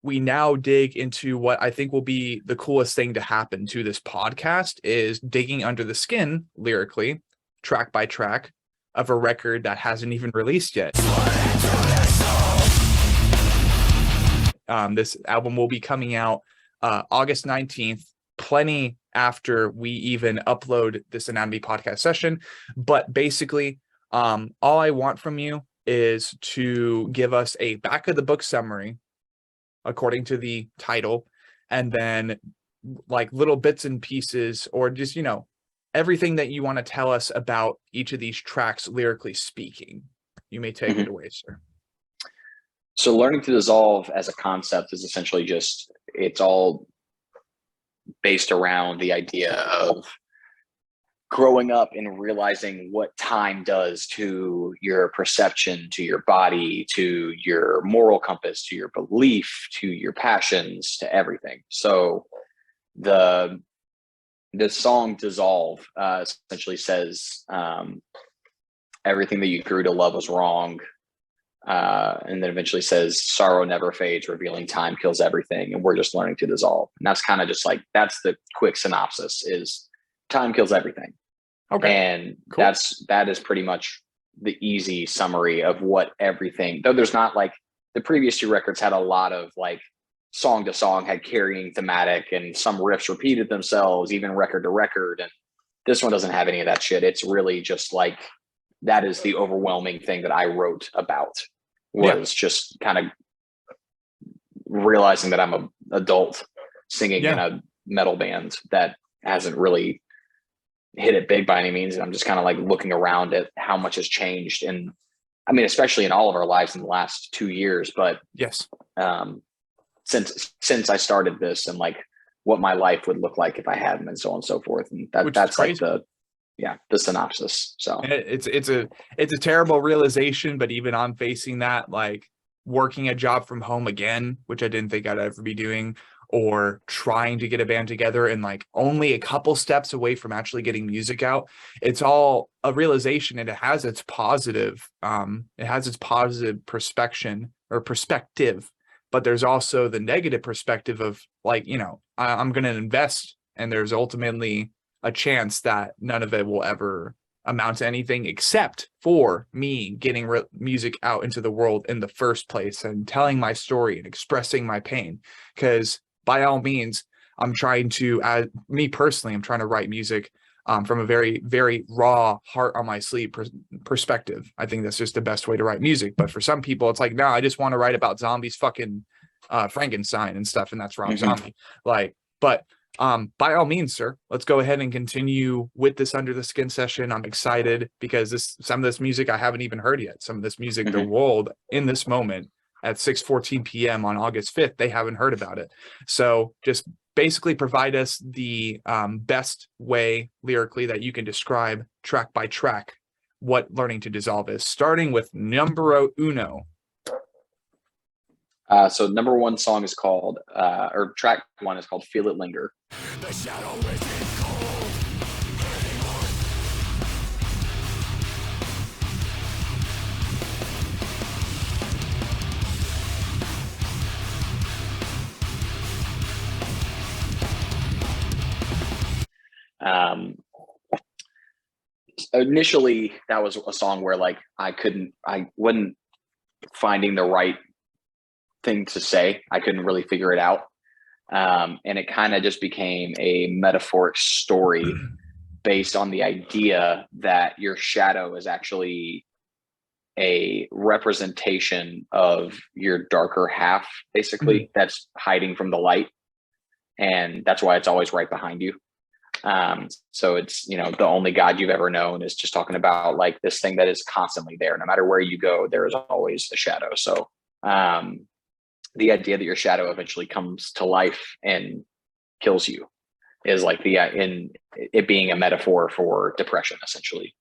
we now dig into what I think will be the coolest thing to happen to this podcast, is digging under the skin lyrically, track by track, of a record that hasn't even released yet. This album will be coming out August 19th, plenty after we even upload this Anatomy podcast session. But basically, all I want from you is to give us a back of the book summary according to the title, and then like little bits and pieces, or just, you know, everything that you want to tell us about each of these tracks lyrically speaking. You may take it away, sir. So learning to dissolve as a concept is essentially just, it's all based around the idea of growing up and realizing what time does to your perception, to your body, to your moral compass, to your belief, to your passions, to everything. So the song Dissolve essentially says everything that you grew to love was wrong. And then eventually says sorrow never fades, revealing time kills everything. And we're just learning to dissolve. And that's kind of just like, that's the quick synopsis, is time kills everything. Okay. And cool. That is pretty much the easy summary of what everything, though there's not like, the previous two records had a lot of like song to song had carrying thematic, and some riffs repeated themselves even record to record. And this one doesn't have any of that shit. It's really just like, that is the overwhelming thing that I wrote about, was just kind of realizing that I'm an adult singing in a metal band that hasn't really hit it big by any means. And I'm just kind of like looking around at how much has changed. And I mean, especially in all of our lives in the last 2 years, but yes, since I started this, and like what my life would look like if I hadn't, and so on and so forth. And that's like the synopsis. So it's a terrible realization, but even I'm facing that, like working a job from home again, which I didn't think I'd ever be doing, or trying to get a band together and like only a couple steps away from actually getting music out. It's all a realization, and it has its positive perspective, but there's also the negative perspective of like, you know, I'm going to invest, and there's ultimately a chance that none of it will ever amount to anything except for me getting music out into the world in the first place and telling my story and expressing my pain. Because by all means, I'm trying to, me personally, I'm trying to write music from a very, very raw, heart on my sleeve perspective. I think that's just the best way to write music. But for some people, it's like, no, I just want to write about zombies, fucking Frankenstein and stuff, and that's Rob Zombie. Like, but by all means, sir, let's go ahead and continue with this under the skin session. I'm excited because some of this music I haven't even heard yet. Some of this music, the world in this moment at 6:14 p.m. on August 5th, they haven't heard about it. So just basically provide us the best way lyrically that you can describe track by track what learning to dissolve is, starting with numero uno. So number one song is called, or track one is called Feel It Linger. The shadow is cold. Initially, that was a song where like I wasn't finding the right thing to say. I couldn't really figure it out. And it kind of just became a metaphoric story based on the idea that your shadow is actually a representation of your darker half, basically, that's hiding from the light. And that's why it's always right behind you. So it's, you know, the only God you've ever known is just talking about like this thing that is constantly there. No matter where you go, there is always a shadow. So the idea that your shadow eventually comes to life and kills you is like in it being a metaphor for depression, essentially.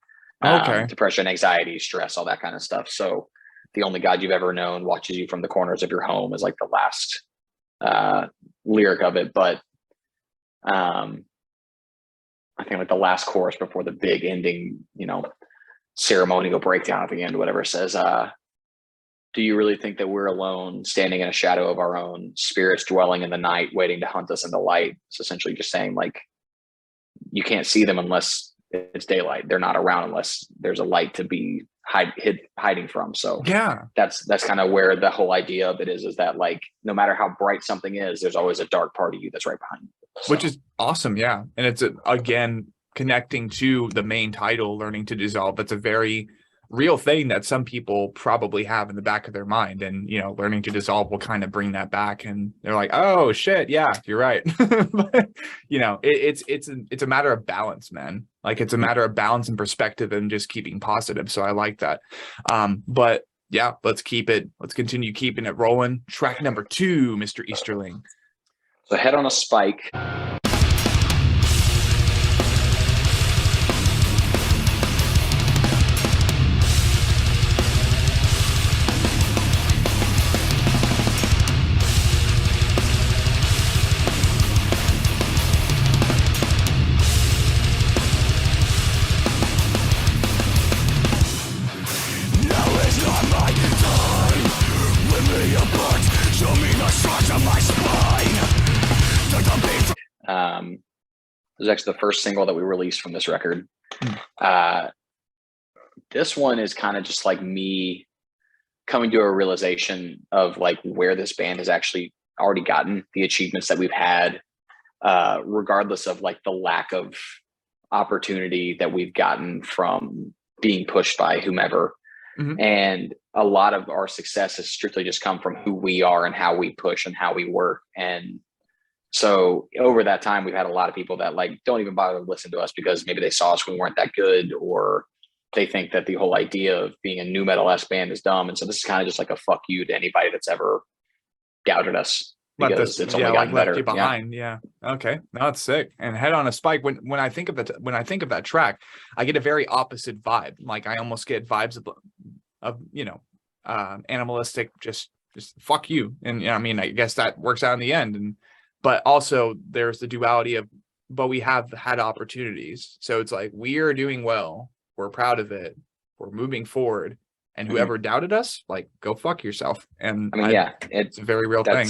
Depression, anxiety, stress, all that kind of stuff. So the only God you've ever known watches you from the corners of your home is like the last lyric of it. But I think like the last chorus before the big ending, you know, ceremonial breakdown at the end, whatever it says, do you really think that we're alone, standing in a shadow of our own, spirits dwelling in the night, waiting to hunt us in the light? It's essentially just saying, like, you can't see them unless it's daylight. They're not around unless there's a light to be hiding from. So Yeah. that's kind of where the whole idea of it is that, like, no matter how bright something is, there's always a dark part of you that's right behind you. So. Which is awesome. Yeah. And it's again, connecting to the main title, learning to dissolve. That's a very real thing that some people probably have in the back of their mind, and learning to dissolve will kind of bring that back, and they're like, oh shit, yeah, you're right. But it's a matter of balance, man. Like, it's a matter of balance and perspective and just keeping positive. So I like that. But yeah, let's continue keeping it rolling. Track number 2, Mr. Easterling. So Head on a Spike. It was actually the first single that we released from this record. This one is kind of just like me coming to a realization of, like, where this band has actually already gotten, the achievements that we've had, regardless of, like, the lack of opportunity that we've gotten from being pushed by whomever. Mm-hmm. And a lot of our success has strictly just come from who we are and how we push and how we work. And so over that time, we've had a lot of people that, like, don't even bother to listen to us because maybe they saw us when we weren't that good, or they think that the whole idea of being a new metal-esque band is dumb. And so this is kind of just like a fuck you to anybody that's ever doubted us, because it's only gotten better. Left you behind. Yeah. Okay. No, it's sick. And Head on a Spike. When I think of that track, I get a very opposite vibe. Like, I almost get vibes of animalistic, just fuck you. And I mean, I guess that works out in the end. But also there's the duality of, but we have had opportunities. So it's like, we are doing well. We're proud of it. We're moving forward. And whoever doubted us, like, go fuck yourself. And I mean, it's a very real thing.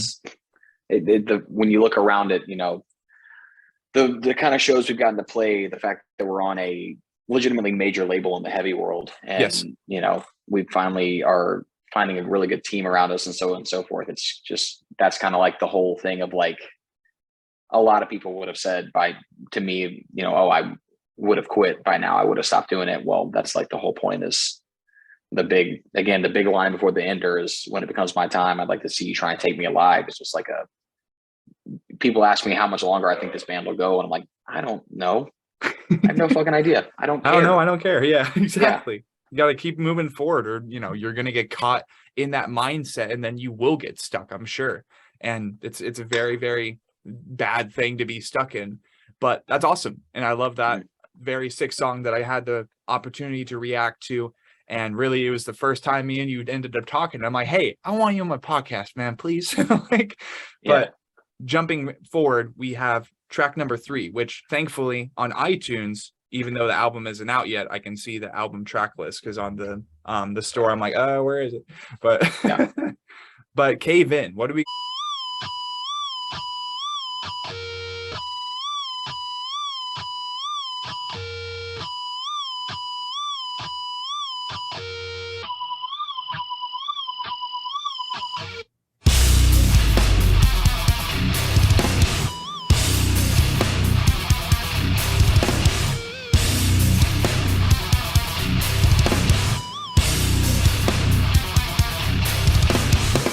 When you look around it, the kind of shows we've gotten to play, the fact that we're on a legitimately major label in the heavy world. And, yes. We finally are finding a really good team around us, and so on and so forth. It's just, that's kind of like the whole thing of, like, a lot of people would have said to me, oh, I would have quit by now. I would have stopped doing it. Well, that's like the whole point, is the big line before the ender is, when it becomes my time, I'd like to see you try and take me alive. It's just like people ask me how much longer I think this band will go. And I'm like, I don't know. I have no fucking idea. I don't care. I don't know. I don't care. Yeah, exactly. Yeah. You got to keep moving forward, or, you're going to get caught in that mindset, and then you will get stuck, I'm sure. And it's a very, very bad thing to be stuck in, but that's awesome. And I love that very sick song that I had the opportunity to react to. And really, it was the first time me and you ended up talking. I'm like, hey, I want you on my podcast, man, please. But jumping forward, we have track number 3, which thankfully on iTunes, even though the album isn't out yet, I can see the album track list, because on the store, I'm like, oh, where is it? But but Cave In, what do we?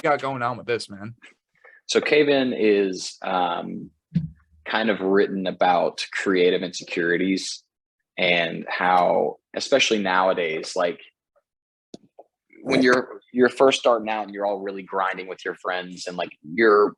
Got going on with this, man? So Cave In is kind of written about creative insecurities, and how, especially nowadays, like, when you're first starting out and you're all really grinding with your friends, and, like, you're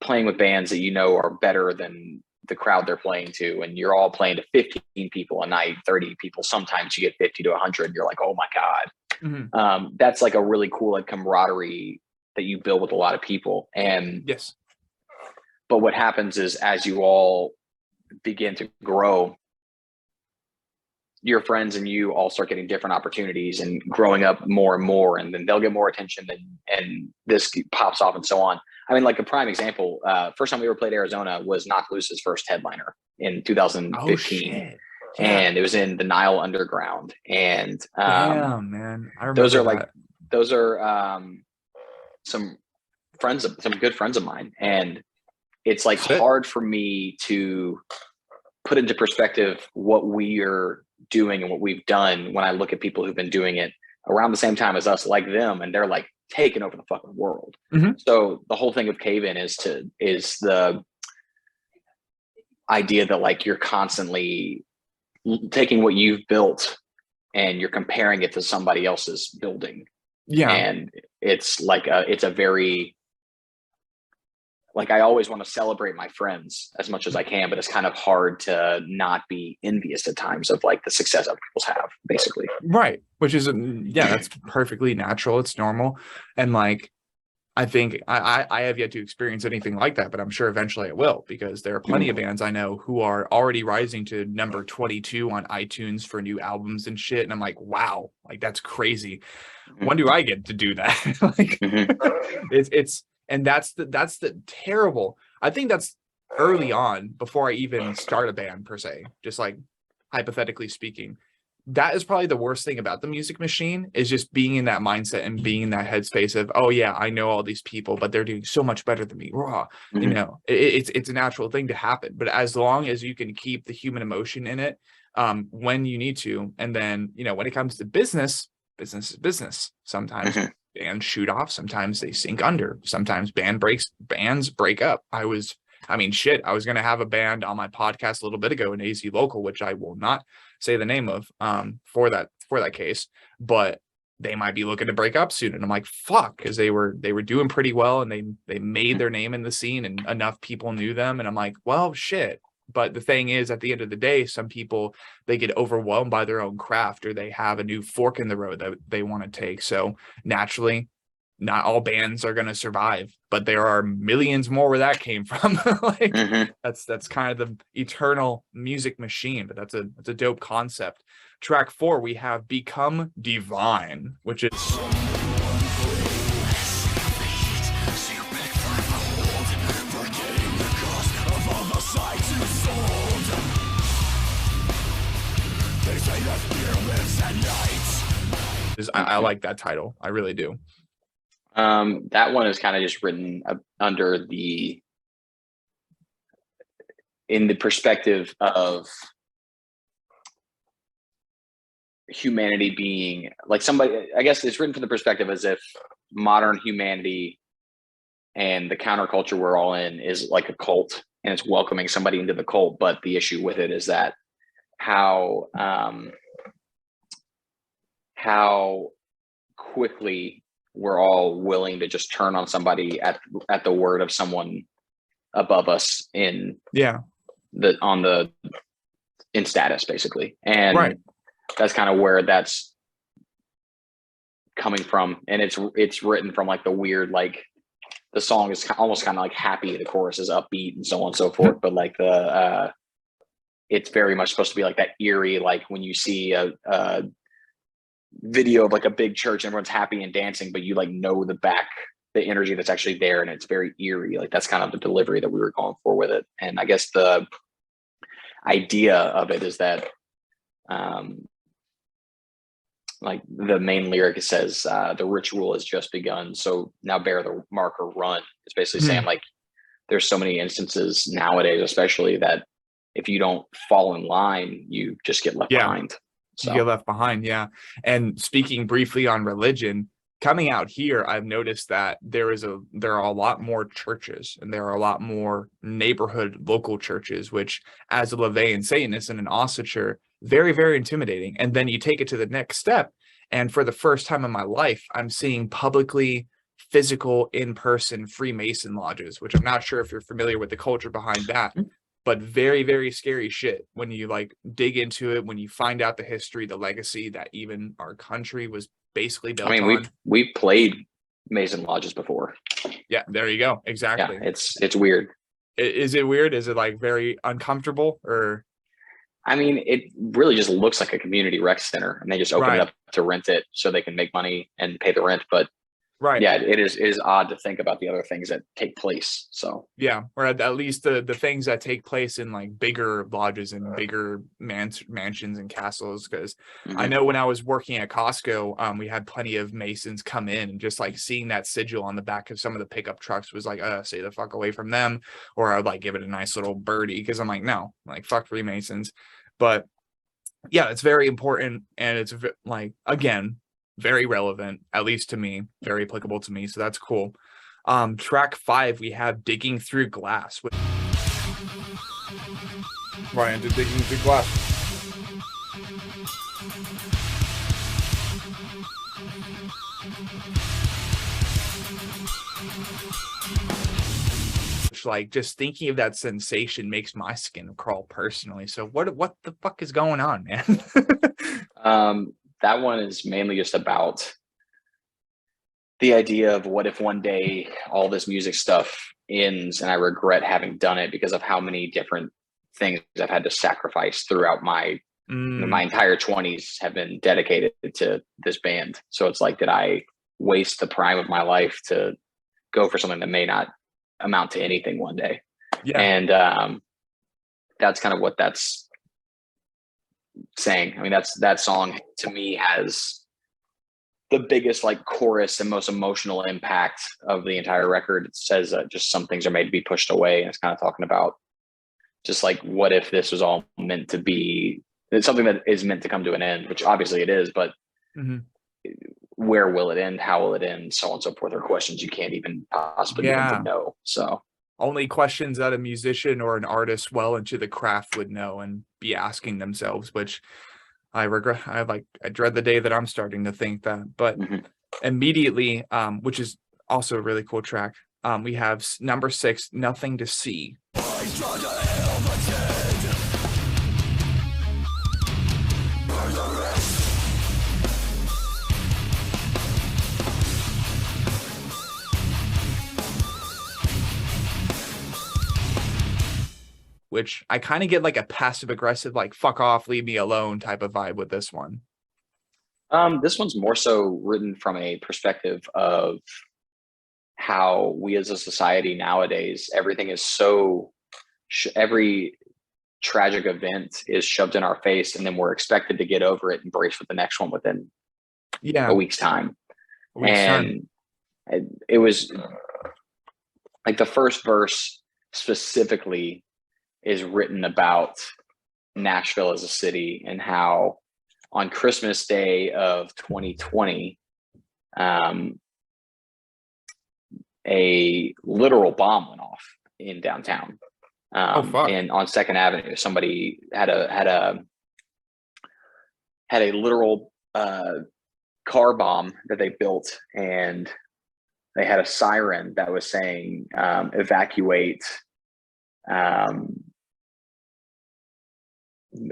playing with bands that are better than the crowd they're playing to, and you're all playing to 15 people a night, 30 people, sometimes you get 50 to 100, you're like, oh my god. That's like a really cool, like, camaraderie that you build with a lot of people. And yes, but what happens is, as you all begin to grow, your friends and you all start getting different opportunities and growing up more and more, and then they'll get more attention, and this pops off and so on. I mean, like a prime example, first time we ever played Arizona was Knock Loose's first headliner in 2015. Oh, shit. And it was in the Nile Underground. And damn, man. I remember those are some good friends of mine. And it's like hard for me to put into perspective what we are doing and what we've done when I look at people who've been doing it around the same time as us, like them, and they're like taking over the fucking world. Mm-hmm. So the whole thing of Cave In is the idea that like you're constantly taking what you've built and you're comparing it to somebody else's building. Yeah. And it's like it's a very, like, I always want to celebrate my friends as much as I can, but it's kind of hard to not be envious at times of like the success other people have, basically. Right. Which is, that's perfectly natural. It's normal. And like, I think I have yet to experience anything like that, but I'm sure eventually it will, because there are plenty of bands I know who are already rising to number 22 on iTunes for new albums and shit. And I'm like, wow, like that's crazy. When do I get to do that? Like, it's, and that's the terrible, I think that's early on, before I even start a band per se, just like hypothetically speaking. That is probably the worst thing about the music machine, is just being in that mindset and being in that headspace of, oh yeah, I know all these people, but they're doing so much better than me. Raw. You know, it's a natural thing to happen, but as long as you can keep the human emotion in it, when you need to, and then, you know, when it comes to business is business. Sometimes bands shoot off, sometimes they sink under, sometimes bands break up. I was going to have a band on my podcast a little bit ago, an AZ Local, which I will not say the name of for that case, but they might be looking to break up soon. And I'm like, fuck, because they were doing pretty well, and they made their name in the scene and enough people knew them. And I'm like, well, shit. But the thing is, at the end of the day, some people, they get overwhelmed by their own craft, or they have a new fork in the road that they want to take. So naturally, not all bands are going to survive, but there are millions more where that came from. Like, that's kind of the eternal music machine, but that's a dope concept. Track 4, we have Become Divine, which is I like that title. I really do. That one is kind of just written under in the perspective of humanity being like somebody, I guess it's written from the perspective as if modern humanity and the counterculture we're all in is like a cult, and it's welcoming somebody into the cult. But the issue with it is that how quickly we're all willing to just turn on somebody at the word of someone above us in status, basically. And that's kind of where that's coming from. And it's written from like the weird, like the song is almost kind of like happy, the chorus is upbeat and so on and so forth, but like it's very much supposed to be like that eerie, like when you see a video of like a big church and everyone's happy and dancing, but you like know the energy that's actually there, and it's very eerie. Like that's kind of the delivery that we were going for with it. And I guess the idea of it is that like the main lyric says, the ritual has just begun, so now bear the mark or run. It's basically saying like there's so many instances nowadays, especially, that if you don't fall in line, you just get left behind. So. You get left behind, yeah. And speaking briefly on religion, coming out here, I've noticed that there are a lot more churches, and there are a lot more neighborhood local churches, which as a LaVeyan Satanist and an Ossature, very, very intimidating. And then you take it to the next step, and for the first time in my life, I'm seeing publicly physical in-person Freemason lodges, which I'm not sure if you're familiar with the culture behind that. But very, very scary shit when you like dig into it, when you find out the history, the legacy that even our country was basically built on. We've played Mason lodges before. Yeah, there you go. Exactly. Yeah, it's weird. Is it weird? Is it like very uncomfortable, or? I mean, it really just looks like a community rec center, and they just open it up to rent it so they can make money and pay the rent. But yeah, it is odd to think about the other things that take place. So yeah, or at least the things that take place in like bigger lodges and bigger mansions and castles. Because I know when I was working at Costco, we had plenty of Masons come in, and just like seeing that sigil on the back of some of the pickup trucks was like, stay the fuck away from them. Or I'd like give it a nice little birdie, because I'm like, no, like fuck Freemasons. But yeah, it's very important, and it's like, again, very relevant, at least to me, very applicable to me. So that's cool. Track 5, we have Digging Through Glass. Right into Digging Through Glass. Like, just thinking of that sensation makes my skin crawl personally. So what the fuck is going on, man? That one is mainly just about the idea of what if one day all this music stuff ends and I regret having done it because of how many different things I've had to sacrifice throughout my entire 20s have been dedicated to this band. So it's like, did I waste the prime of my life to go for something that may not amount to anything one day? Yeah. And that's kind of what that's saying. I mean, that song to me has the biggest like chorus and most emotional impact of the entire record. It says just some things are made to be pushed away, and it's kind of talking about just like, what if this was all meant to be, it's something that is meant to come to an end, which obviously it is, but where will it end, how will it end, so on and so forth, are questions you can't even possibly begin to know. So only questions that a musician or an artist well into the craft would know and be asking themselves, which I regret. I dread the day that I'm starting to think that. But immediately, which is also a really cool track, we have number 6, Nothing to See. Which I kind of get like a passive aggressive, like fuck off, leave me alone type of vibe with this one. This one's more so written from a perspective of how we as a society nowadays, everything is so, every tragic event is shoved in our face, and then we're expected to get over it and brace for the next one within a week's time. It was like the first verse specifically is written about Nashville as a city, and how on Christmas Day of 2020, a literal bomb went off in downtown. And on 2nd Avenue, somebody had a literal car bomb that they built, and they had a siren that was saying, evacuate,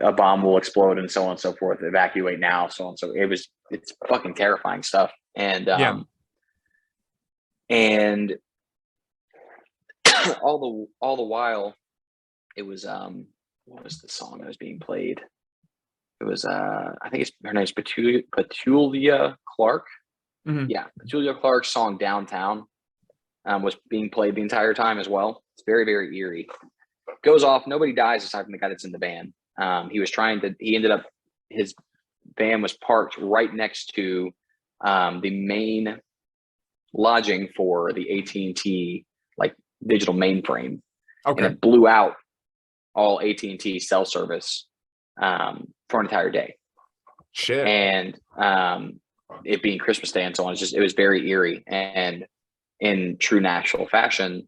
a bomb will explode, and so on and so forth, evacuate now, so on. So it's fucking terrifying stuff. And and all the while it was what was the song that was being played? It was I think her name's Petulia Clark. Yeah, Petulia Clark's song Downtown was being played the entire time as well. It's very, very eerie. Goes off, nobody dies aside from the guy that's in the van. His van was parked right next to the main lodging for the AT&T like digital mainframe. And it blew out all AT&T cell service for an entire day. Shit. And it being Christmas Day and so on, it was very eerie. And in true Nashville fashion,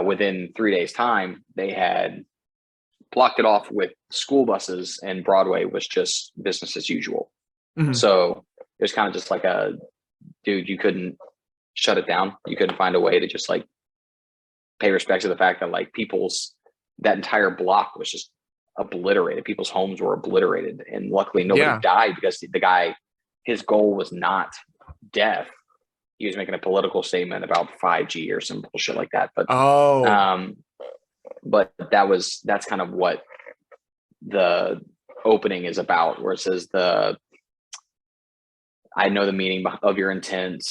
within 3 days' time, they had blocked it off with school buses, and Broadway was just business as usual. So it was kind of just like dude, you couldn't shut it down. You couldn't find a way to just like pay respect to the fact that like that entire block was just obliterated. People's homes were obliterated, and luckily nobody died, because the guy, his goal was not death. He was making a political statement about 5G or some bullshit like that. But but that's kind of what the opening is about, where it says I know the meaning of your intent,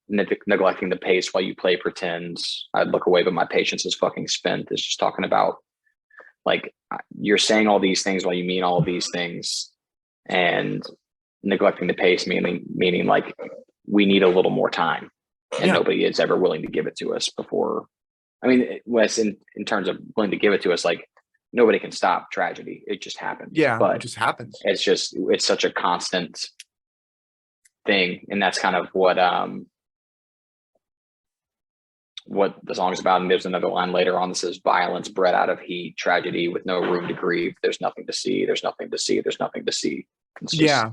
neglecting the pace while you play pretends. I'd look away, but my patience is fucking spent. It's just talking about like you're saying all these things while you mean all of these things, and neglecting the pace, meaning like we need a little more time, and nobody is ever willing to give it to us before. I mean, Wes, in terms of willing to give it to us, like nobody can stop tragedy. It just happens. Yeah, but it just happens. It's such a constant thing, and that's kind of what the song is about. And there's another line later on that says, violence bred out of heat, tragedy with no room to grieve. There's nothing to see. There's nothing to see. There's nothing to see. Yeah,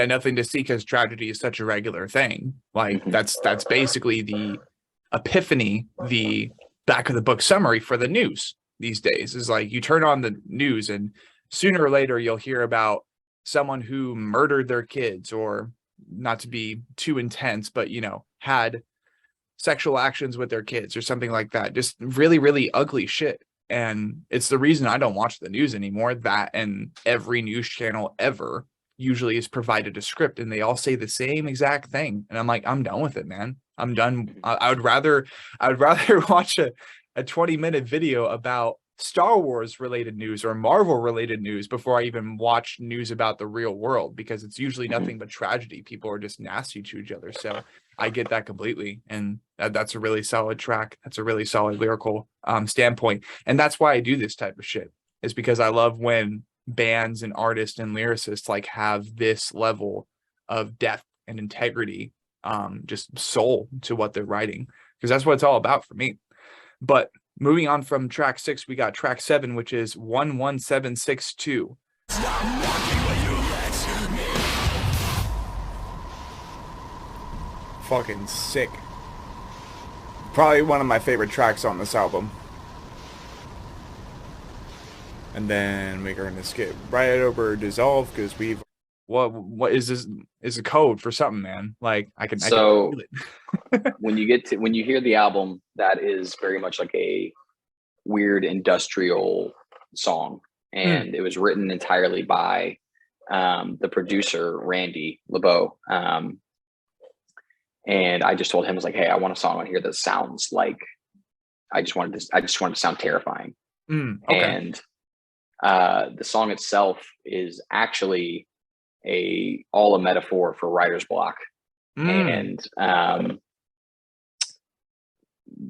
nothing to see, because tragedy is such a regular thing. Like that's basically the epiphany, the back of the book summary for the news these days. Is like you turn on the news and sooner or later you'll hear about someone who murdered their kids, or not to be too intense, but had sexual actions with their kids or something like that. Just really, really ugly shit. And it's the reason I don't watch the news anymore. That, and every news channel ever usually is provided a script, and they all say the same exact thing. And I'm like, I'm done with it, man. I'm done. I would rather watch a 20-minute video about Star Wars related news or Marvel related news before I even watch news about the real world, because it's usually nothing but tragedy. People are just nasty to each other. So I get that completely. And that's a really solid track. That's a really solid lyrical standpoint. And that's why I do this type of shit, is because I love when bands and artists and lyricists like have this level of depth and integrity, just soul to what they're writing, because that's what it's all about for me. But moving on from track 6, we got track 7, which is 11762. Fucking sick. Probably one of my favorite tracks on this album. And then we're going to skip right over Dissolve, because we've... What is this? Is a code for something, man. Like I can So feel it. when you hear the album, that is very much like a weird industrial song, and it was written entirely by the producer Randy LeBeau. And I just told him, I was like, hey, I want a song on here that sounds like I just wanted to sound terrifying. Okay. And the song itself is actually all a metaphor for writer's block. And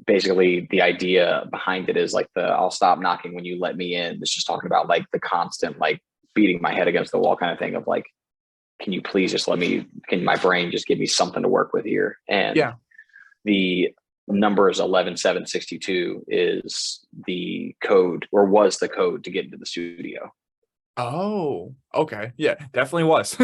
basically the idea behind it is like I'll stop knocking when you let me in. It's just talking about like the constant like beating my head against the wall kind of thing of like, can you please just can my brain just give me something to work with here? And the numbers 11762 is the code, or was the code, to get into the studio. Oh, okay. Yeah, definitely was.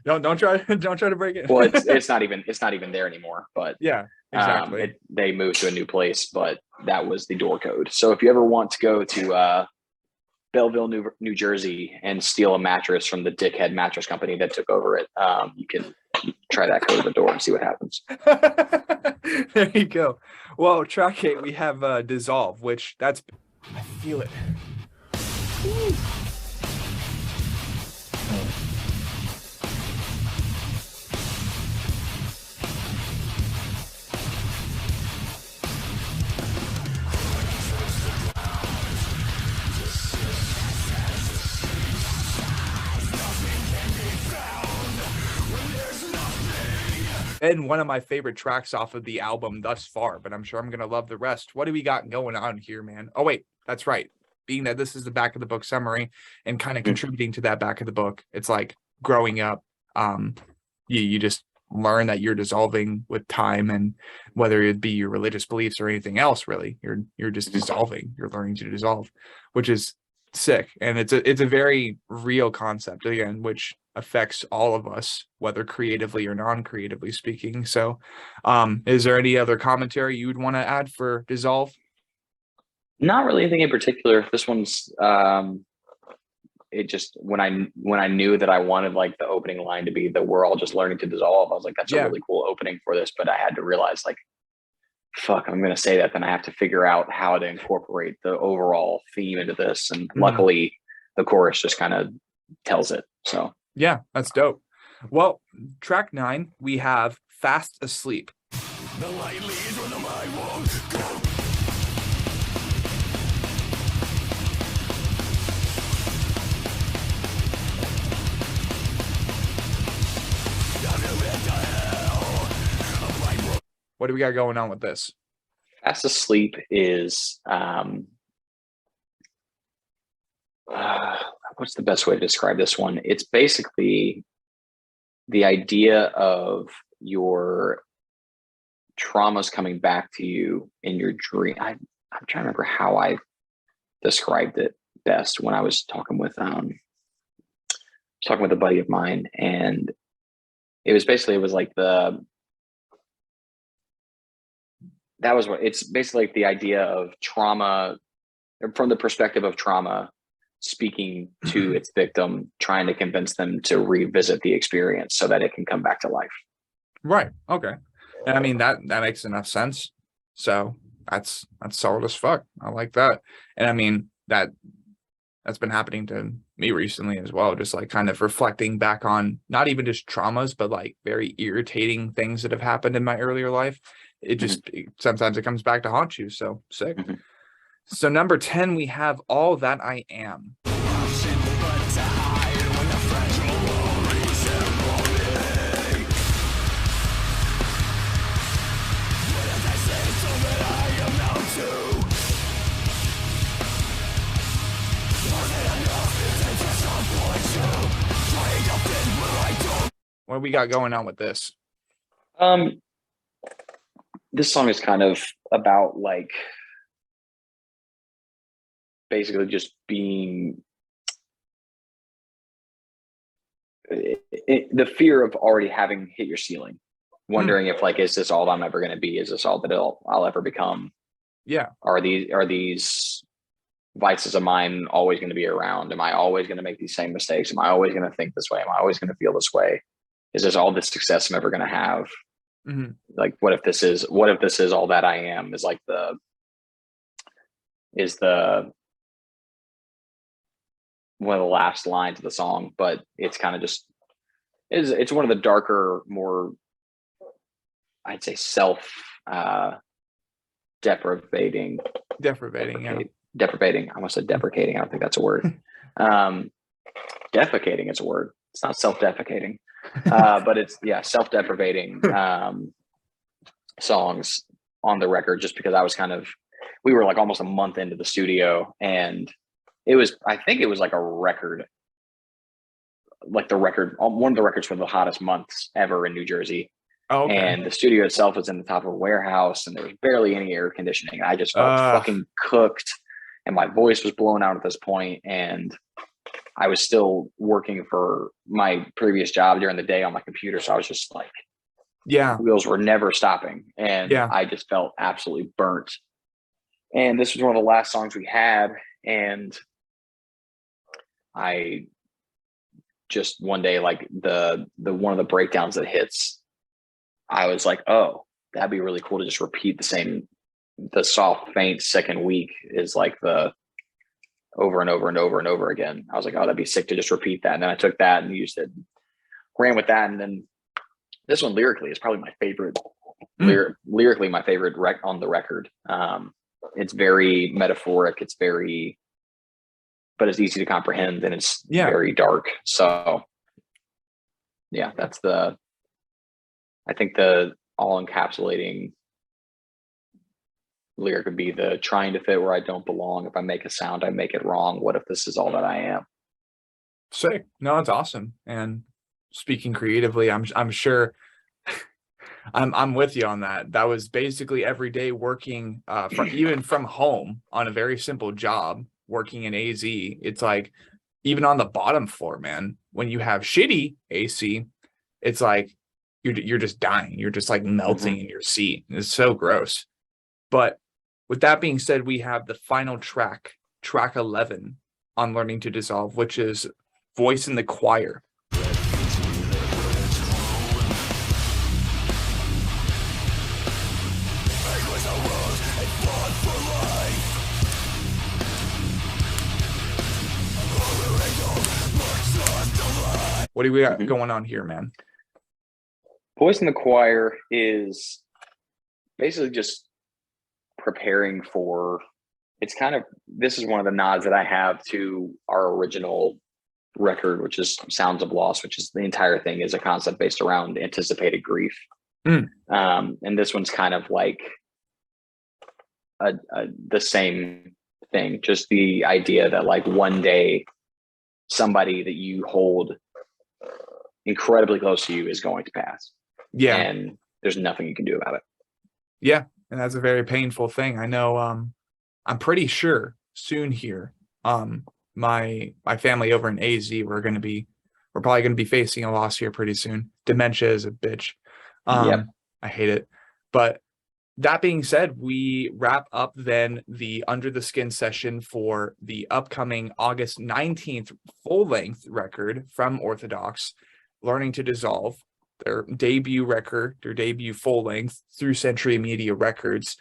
Don't try to break it. Well, it's not even there anymore, but yeah, exactly. They moved to a new place, but that was the door code. So if you ever want to go to Belleville, New Jersey, and steal a mattress from the dickhead mattress company that took over it, you can try that code at the door and see what happens. There you go. Well, track 8, we have Dissolve, which I feel it. Woo. And one of my favorite tracks off of the album thus far, but I'm sure I'm going to love the rest. What do we got going on here, man? Oh, wait, that's right. Being that this is the back of the book summary and kind of contributing to that back of the book, it's like growing up, you just learn that you're dissolving with time, and whether it be your religious beliefs or anything else, really, you're just dissolving. You're learning to dissolve, which is sick. And it's a very real concept, again, which affects all of us, whether creatively or non-creatively speaking. So is there any other commentary you would want to add for Dissolve? Not really anything in particular. This one's it just, when I knew that I wanted like the opening line to be that we're all just learning to dissolve, I was like, that's a really cool opening for this. But I had to realize, like, fuck, I'm going to say that, then I have to figure out how to incorporate the overall theme into this. And luckily the chorus just kind of tells it. So yeah, that's dope. Well, track 9, we have Fast Asleep. The light leads where the mind won't go. What do we got going on with this? Fast Asleep is what's the best way to describe this one? It's basically the idea of your traumas coming back to you in your dream. I'm trying to remember how I described it best when I was talking with a buddy of mine, and it was like it's basically like the idea of trauma from the perspective of trauma speaking to its victim, trying to convince them to revisit the experience so that it can come back to life. Right. Okay. And I mean, that makes enough sense. So that's solid as fuck. I like that. And I mean, that's been happening to me recently as well. Just like kind of reflecting back on not even just traumas, but like very irritating things that have happened in my earlier life. It just sometimes it comes back to haunt you. So sick. So number 10, we have All That I Am. What we got going on with this? This song is kind of about like basically just being the fear of already having hit your ceiling, wondering if like, is this all I'm ever going to be? Is this all that I'll ever become? Yeah. Are these vices of mine always going to be around? Am I always going to make these same mistakes? Am I always going to think this way? Am I always going to feel this way? Is this all the success I'm ever going to have? Like, what if this is all that I am? Is like one of the last lines of the song, but it's kind of just it's one of the darker, more, I'd say, self deprecating. Yeah. Deprecating. I almost said deprecating. I don't think that's a word. Defecating is a word. It's not self-defecating, but it's self-deprecating songs on the record. Just because we were like almost a month into the studio, and I think it was like a record, like one of the records for the hottest months ever in New Jersey. Oh, okay. And the studio itself was in the top of a warehouse, and there was barely any air conditioning. I just felt fucking cooked, and my voice was blown out at this point, and I was still working for my previous job during the day on my computer. So I was just like, wheels were never stopping. And I just felt absolutely burnt. And this was one of the last songs we had. And I just one day, like the one of the breakdowns that hits, I was like, oh, that'd be really cool to just repeat the soft, faint second week is like the over and over and over and over again. I was like, oh, that'd be sick to just repeat that. And then I took that and used it, ran with that. And then this one lyrically is probably my favorite, lyrically my favorite on the record. It's very metaphoric. But it's easy to comprehend, and it's very dark. So yeah, I think the all encapsulating lyric would be the trying to fit where I don't belong. If I make a sound, I make it wrong. What if this is all that I am? Sick. No, it's awesome. And speaking creatively, I'm sure I'm with you on that. That was basically every day working even from home on a very simple job, working in AZ. It's like even on the bottom floor, man, when you have shitty AC, it's like you're just dying. You're just like melting in your seat. It's so gross. But with that being said, we have the final track 11 on Learning to Dissolve, which is Voice in the Choir. What do we got Mhm. going on here, man? Voice in the choir is basically just preparing for, it's kind of, this is one of the nods that I have to our original record, which is Sounds of Loss, which is the entire thing is a concept based around anticipated grief. And this one's kind of like the same thing, just the idea that like one day somebody that you hold incredibly close to you is going to pass. Yeah. And there's nothing you can do about it. Yeah. And that's a very painful thing. I know, I'm pretty sure soon here, my family over in AZ, we're probably going to be facing a loss here pretty soon. Dementia is a bitch. Yep. I hate it. But that being said, we wrap up then the Under the Skin session for the upcoming August 19th full-length record from Orthodox, Learning to Dissolve, their debut record, their debut full-length through Century Media Records.